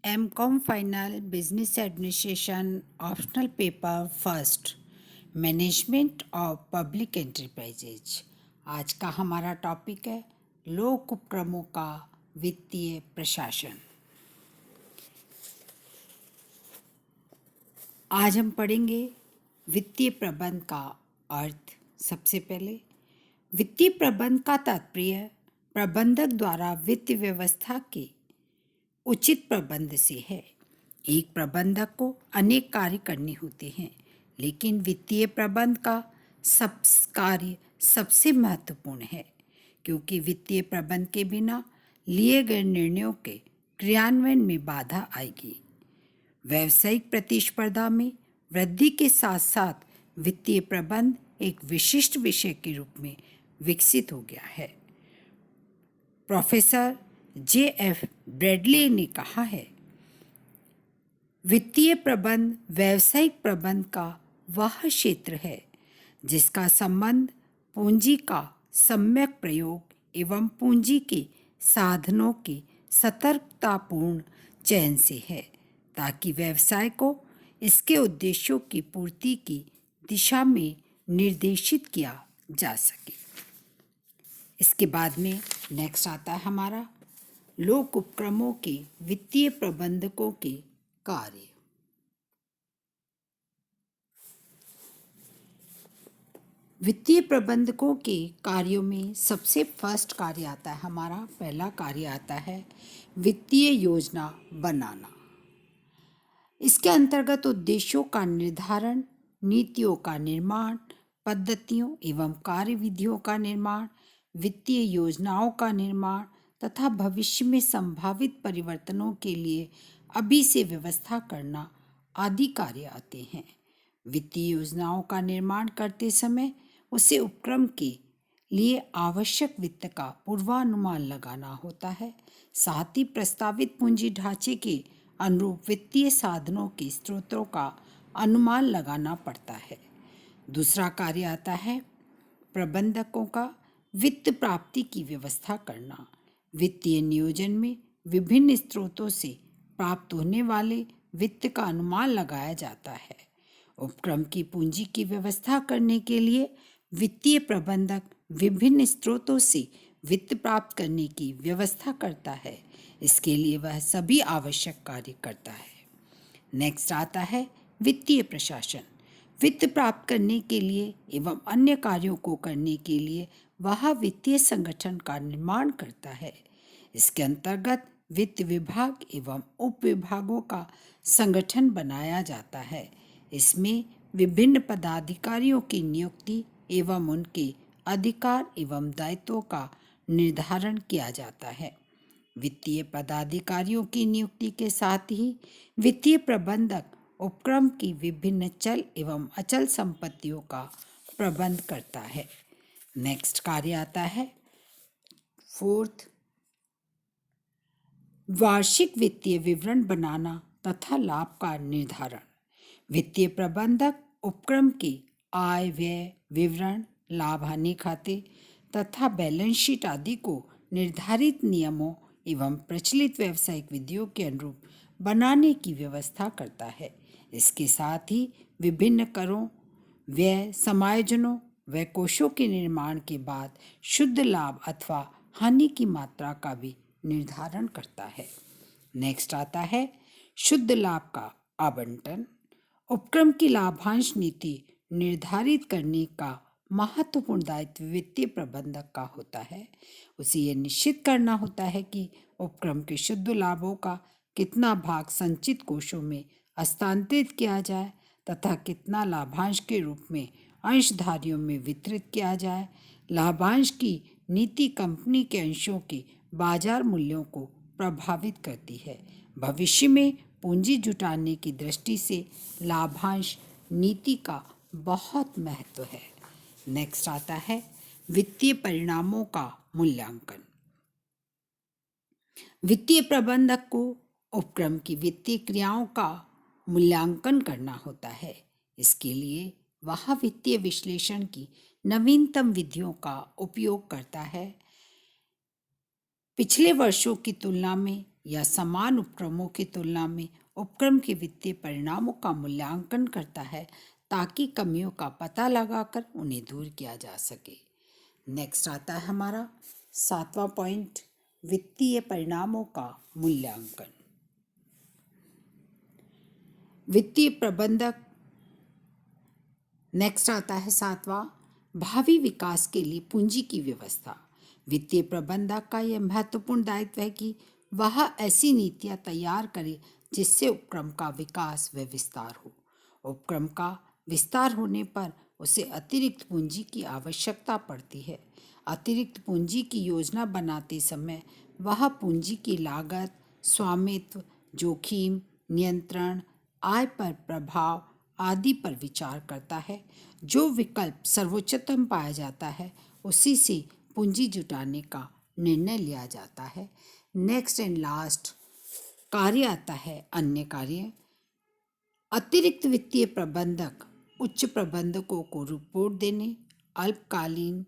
MCom final business administration optional paper first management of public enterprises. आज का हमारा topic है लोक उपक्रमों का वित्तीय प्रशासन। आज हम पढ़ेंगे वित्तीय प्रबंध का अर्थ। सबसे पहले वित्तीय प्रबंध का तात्पर्य प्रबंधक द्वारा वित्त व्यवस्था के उचित प्रबंध से है। एक प्रबंधक को अनेक कार्य करने होते हैं, लेकिन वित्तीय प्रबंध का कार्य सबसे महत्वपूर्ण है, क्योंकि वित्तीय प्रबंध के बिना लिए गए निर्णयों के क्रियान्वयन में बाधा आएगी। व्यावसायिक प्रतिस्पर्धा में वृद्धि के साथ साथ वित्तीय प्रबंध एक विशिष्ट विषय के रूप में विकसित हो गया है। Professor J.F. ब्रैडले ने कहा है, वित्तीय प्रबंध व्यावसायिक प्रबंध का वह क्षेत्र है जिसका संबंध पूंजी का सम्यक प्रयोग एवं पूंजी के साधनों के सतर्कतापूर्ण चयन से है, ताकि व्यवसाय को इसके उद्देश्यों की पूर्ति की दिशा में निर्देशित किया जा सके। इसके बाद में नेक्स्ट आता है हमारा लोक उपक्रमों के वित्तीय प्रबंधकों के कार्य। वित्तीय प्रबंधकों के कार्यों में सबसे फर्स्ट कार्य आता है हमारा, पहला कार्य आता है वित्तीय योजना बनाना। इसके अंतर्गत उद्देश्यों का निर्धारण, नीतियों का निर्माण, पद्धतियों एवं कार्यविधियों का निर्माण, वित्तीय योजनाओं का निर्माण तथा भविष्य में संभावित परिवर्तनों के लिए अभी से व्यवस्था करना आदि कार्य आते हैं। वित्तीय योजनाओं का निर्माण करते समय उसे उपक्रम के लिए आवश्यक वित्त का पूर्वानुमान लगाना होता है। साथ ही प्रस्तावित पूंजी ढांचे के अनुरूप वित्तीय साधनों के स्रोतों का अनुमान लगाना पड़ता है। दूसरा कार्य आता है प्रबंधकों का वित्त प्राप्ति की व्यवस्था करना। वित्तीय नियोजन में विभिन्न स्रोतों से प्राप्त होने वाले वित्त का अनुमान लगाया जाता है। उपक्रम की पूंजी की व्यवस्था करने के लिए वित्तीय प्रबंधक विभिन्न स्रोतों से वित्त प्राप्त करने की व्यवस्था करता है। इसके लिए वह सभी आवश्यक कार्य करता है। नेक्स्ट आता है वित्तीय प्रशासन। वित्त प्राप्त करने के लिए एवं अन्य कार्यों को करने के लिए वह वित्तीय संगठन का निर्माण करता है। इसके अंतर्गत वित्त विभाग एवं उप विभागों का संगठन बनाया जाता है। इसमें विभिन्न पदाधिकारियों की नियुक्ति एवं उनके अधिकार एवं दायित्वों का निर्धारण किया जाता है। वित्तीय पदाधिकारियों की नियुक्ति के साथ ही वित्तीय प्रबंधक उपक्रम की विभिन्न चल एवं अचल संपत्तियों का प्रबंध करता है। नेक्स्ट कार्य आता है फोर्थ, वार्षिक वित्तीय विवरण बनाना तथा लाभ का निर्धारण। वित्तीय प्रबंधक उपक्रम के आय व्यय विवरण, लाभ हानि खाते तथा बैलेंस शीट आदि को निर्धारित नियमों एवं प्रचलित व्यावसायिक विधियों के अनुरूप बनाने की व्यवस्था करता है। इसके साथ ही विभिन्न करों, व्यय समायोजनों व कोषों के निर्माण के बाद शुद्ध लाभ अथवा हानि की मात्रा का भी निर्धारण करता है। नेक्स्ट आता है शुद्ध लाभ का आवंटन। उपक्रम की लाभांश नीति निर्धारित करने का महत्वपूर्ण दायित्व वित्तीय प्रबंधक का होता है। उसे यह निश्चित करना होता है कि उपक्रम के शुद्ध लाभों का कितना भाग संचित कोषों में हस्तांतरित किया जाए तथा कितना लाभांश के रूप में अंशधारियों में वितरित किया जाए। लाभांश की नीति कंपनी के अंशों के बाजार मूल्यों को प्रभावित करती है। भविष्य में पूंजी जुटाने की दृष्टि से लाभांश नीति का बहुत महत्व है। नेक्स्ट आता है वित्तीय परिणामों का मूल्यांकन। वित्तीय प्रबंधक को उपक्रम की वित्तीय क्रियाओं का मूल्यांकन करना होता है। इसके लिए वह वित्तीय विश्लेषण की नवीनतम विधियों का उपयोग करता है। पिछले वर्षों की तुलना में या समान उपक्रमों की तुलना में उपक्रम के वित्तीय परिणामों का मूल्यांकन करता है ताकि कमियों का पता लगाकर उन्हें दूर किया जा सके। नेक्स्ट आता है हमारा 7वां पॉइंट, वित्तीय परिणामों का मूल्यांकन। वित्तीय प्रबंधक नेक्स्ट आता है 7वां, भावी विकास के लिए पूंजी की व्यवस्था। वित्तीय प्रबंधक का यह महत्वपूर्ण दायित्व है कि वह ऐसी नीतियां तैयार करे जिससे उपक्रम का विकास व विस्तार हो। उपक्रम का विस्तार होने पर उसे अतिरिक्त पूंजी की आवश्यकता पड़ती है। अतिरिक्त पूंजी की योजना बनाते समय वह पूंजी की लागत, स्वामित्व, जोखिम, नियंत्रण, आय पर प्रभाव आदि पर विचार करता है। जो विकल्प सर्वोच्चतम पाया जाता है उसी से पूंजी जुटाने का निर्णय लिया जाता है। नेक्स्ट एंड लास्ट कार्य आता है अन्य कार्य। अतिरिक्त वित्तीय प्रबंधक उच्च प्रबंधकों को रिपोर्ट देने, अल्पकालीन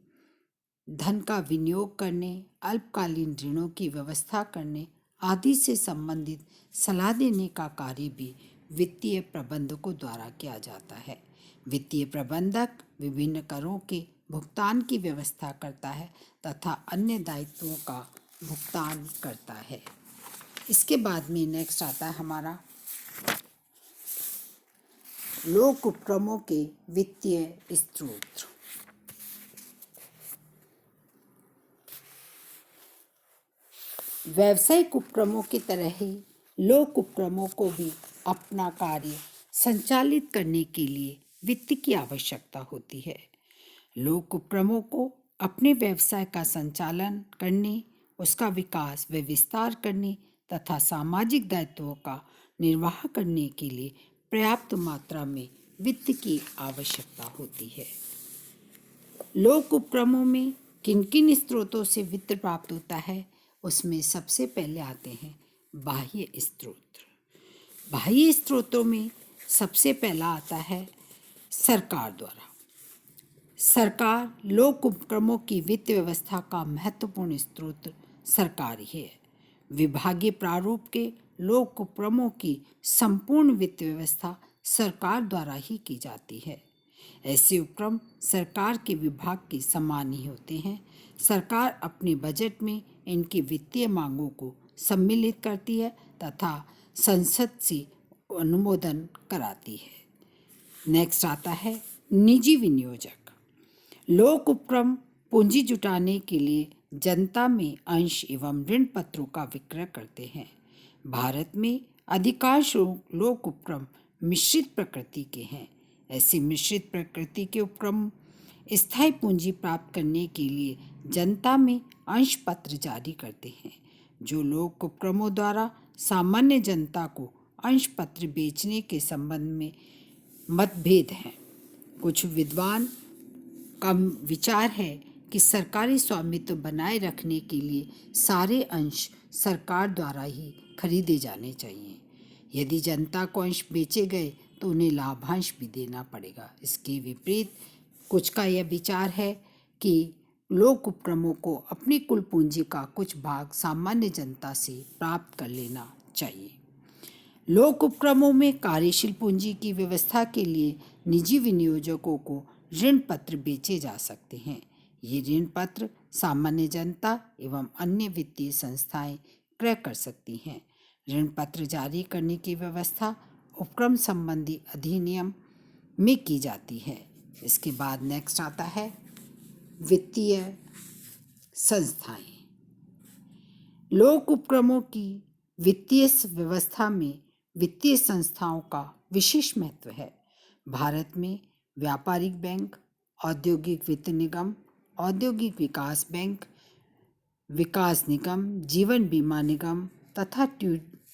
धन का विनियोग करने, अल्पकालीन ऋणों की व्यवस्था करने आदि से संबंधित सलाह देने का कार्य भी वित्तीय प्रबंधकों द्वारा किया जाता है। वित्तीय प्रबंधक विभिन्न करों के भुगतान की व्यवस्था करता है तथा अन्य दायित्वों का भुगतान करता है। इसके बाद में नेक्स्ट आता है हमारा लोक उपक्रमों के वित्तीय स्रोत। व्यावसायिक उपक्रमों की तरह ही लोक उपक्रमों को भी अपना कार्य संचालित करने के लिए वित्त की आवश्यकता होती है। लोक उपक्रमों को अपने व्यवसाय का संचालन करने, उसका विकास व विस्तार करने तथा सामाजिक दायित्वों का निर्वाह करने के लिए पर्याप्त मात्रा में वित्त की आवश्यकता होती है। लोक उपक्रमों में किन किन स्रोतों से वित्त प्राप्त होता है, उसमें सबसे पहले आते हैं बाह्य स्रोत। बाह्य स्रोतों में सबसे पहला आता है सरकार द्वारा। सरकार लोक उपक्रमों की वित्त व्यवस्था का महत्वपूर्ण स्रोत सरकार ही है। विभागीय प्रारूप के लोक उपक्रमों की संपूर्ण वित्त व्यवस्था सरकार द्वारा ही की जाती है। ऐसे उपक्रम सरकार के विभाग के समान ही होते हैं। सरकार अपने बजट में इनकी वित्तीय मांगों को सम्मिलित करती है तथा संसद से अनुमोदन कराती है। नेक्स्ट आता है निजी विनियोजक। लोक उपक्रम पूंजी जुटाने के लिए जनता में अंश एवं ऋण पत्रों का विक्रय करते हैं। भारत में अधिकांश लोक उपक्रम मिश्रित प्रकृति के हैं। ऐसे मिश्रित प्रकृति के उपक्रम स्थायी पूंजी प्राप्त करने के लिए जनता में अंश पत्र जारी करते हैं। जो लोक उपक्रमों द्वारा सामान्य जनता को अंश पत्र बेचने के संबंध में मतभेद हैं। कुछ विद्वान का विचार है कि सरकारी स्वामित्व बनाए रखने के लिए सारे अंश सरकार द्वारा ही खरीदे जाने चाहिए। यदि जनता को अंश बेचे गए तो उन्हें लाभांश भी देना पड़ेगा। इसके विपरीत कुछ का यह विचार है कि लोक उपक्रमों को अपनी कुल पूंजी का कुछ भाग सामान्य जनता से प्राप्त कर लेना चाहिए। लोक उपक्रमों में कार्यशील पूंजी की व्यवस्था के लिए निजी विनियोजकों को ऋण पत्र बेचे जा सकते हैं। ये ऋण पत्र सामान्य जनता एवं अन्य वित्तीय संस्थाएं क्रय कर सकती हैं। ऋण पत्र जारी करने की व्यवस्था उपक्रम संबंधी अधिनियम में की जाती है। इसके बाद नेक्स्ट आता है वित्तीय संस्थाएं। लोक उपक्रमों की वित्तीय व्यवस्था में वित्तीय संस्थाओं का विशेष महत्व है। भारत में व्यापारिक बैंक, औद्योगिक वित्त निगम, औद्योगिक विकास बैंक, विकास निगम, जीवन बीमा निगम तथा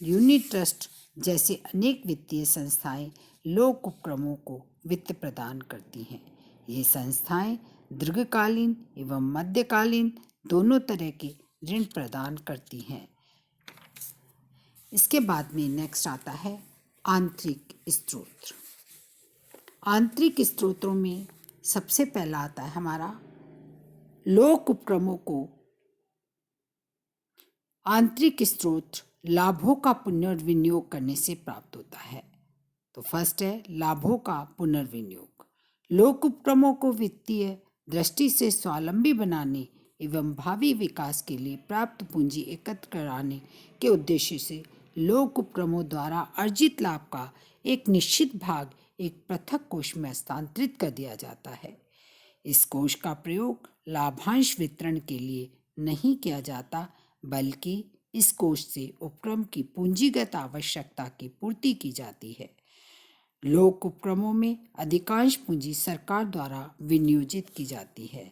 यूनिट ट्रस्ट जैसे अनेक वित्तीय संस्थाएं लोक उपक्रमों को वित्त प्रदान करती हैं। ये संस्थाएं दीर्घकालीन एवं मध्यकालीन दोनों तरह के ऋण प्रदान करती हैं। इसके बाद में नेक्स्ट आता है आंतरिक स्रोत। आंतरिक स्रोतों में सबसे पहला आता है हमारा लोक उपक्रमों को आंतरिक स्रोत लाभों का पुनर्विनियोग करने से प्राप्त होता है। तो फर्स्ट है लाभों का पुनर्विनियोग। लोक उपक्रमों को वित्तीय दृष्टि से स्वावलंबी बनाने एवं भावी विकास के लिए प्राप्त पूंजी एकत्र कराने के उद्देश्य से लोक उपक्रमों द्वारा अर्जित लाभ का एक निश्चित भाग एक पृथक कोष में हस्तांतरित कर दिया जाता है। इस कोष का प्रयोग लाभांश वितरण के लिए नहीं किया जाता, बल्कि इस कोष से उपक्रम की पूंजीगत आवश्यकता की पूर्ति की जाती है। लोक उपक्रमों में अधिकांश पूंजी सरकार द्वारा विनियोजित की जाती है,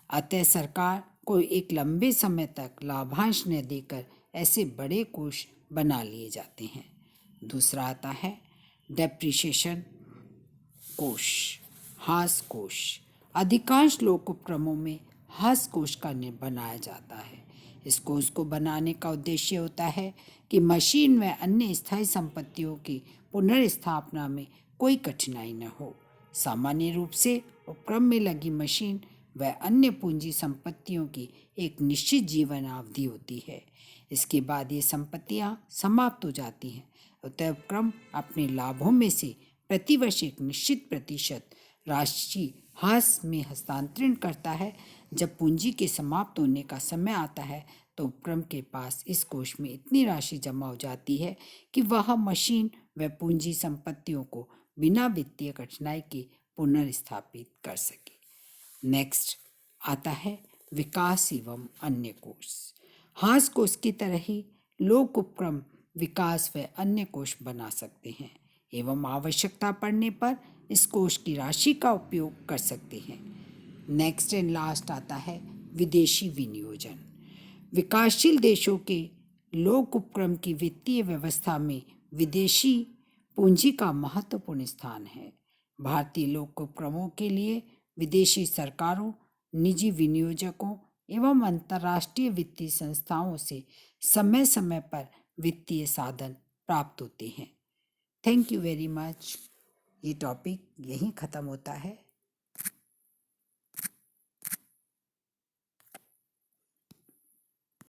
अतः सरकार को एक लंबे समय तक लाभांश न देकर ऐसे बड़े कोष बना लिए जाते हैं। दूसरा आता है डेप्रिसिएशन कोष, हास कोष। अधिकांश लोक उपक्रमों में हास कोष का बनाया जाता है। इस कोष को बनाने का उद्देश्य होता है कि मशीन व अन्य स्थायी संपत्तियों की पुनर्स्थापना में कोई कठिनाई न हो। सामान्य रूप से उपक्रम में लगी मशीन व अन्य पूंजी संपत्तियों की एक निश्चित जीवन अवधि होती है। इसके बाद ये संपत्तियां समाप्त हो जाती हैं। अतः उपक्रम अपने लाभों में से प्रतिवर्ष एक निश्चित प्रतिशत राशि हास में हस्तांतरण करता है। जब पूंजी के समाप्त होने का समय आता है तो उपक्रम के पास इस कोष में इतनी राशि जमा हो जाती है कि वह मशीन व पूंजी संपत्तियों को बिना वित्तीय कठिनाई के पुनर्स्थापित कर सके। नेक्स्ट आता है विकास एवं अन्य कोष। हास कोष की तरह ही लोक उपक्रम विकास व अन्य कोष बना सकते हैं एवं आवश्यकता पड़ने पर इस कोष की राशि का उपयोग कर सकते हैं। नेक्स्ट एंड लास्ट आता है विदेशी विनियोजन। विकासशील देशों के लोक उपक्रम की वित्तीय व्यवस्था में विदेशी पूंजी का महत्वपूर्ण स्थान है। भारतीय लोक उपक्रमों के लिए विदेशी सरकारों, निजी विनियोजकों एवं अंतर्राष्ट्रीय वित्तीय संस्थाओं से समय समय पर वित्तीय साधन प्राप्त होते हैं। Thank you very much. ये टॉपिक यहीं ख़त्म होता है।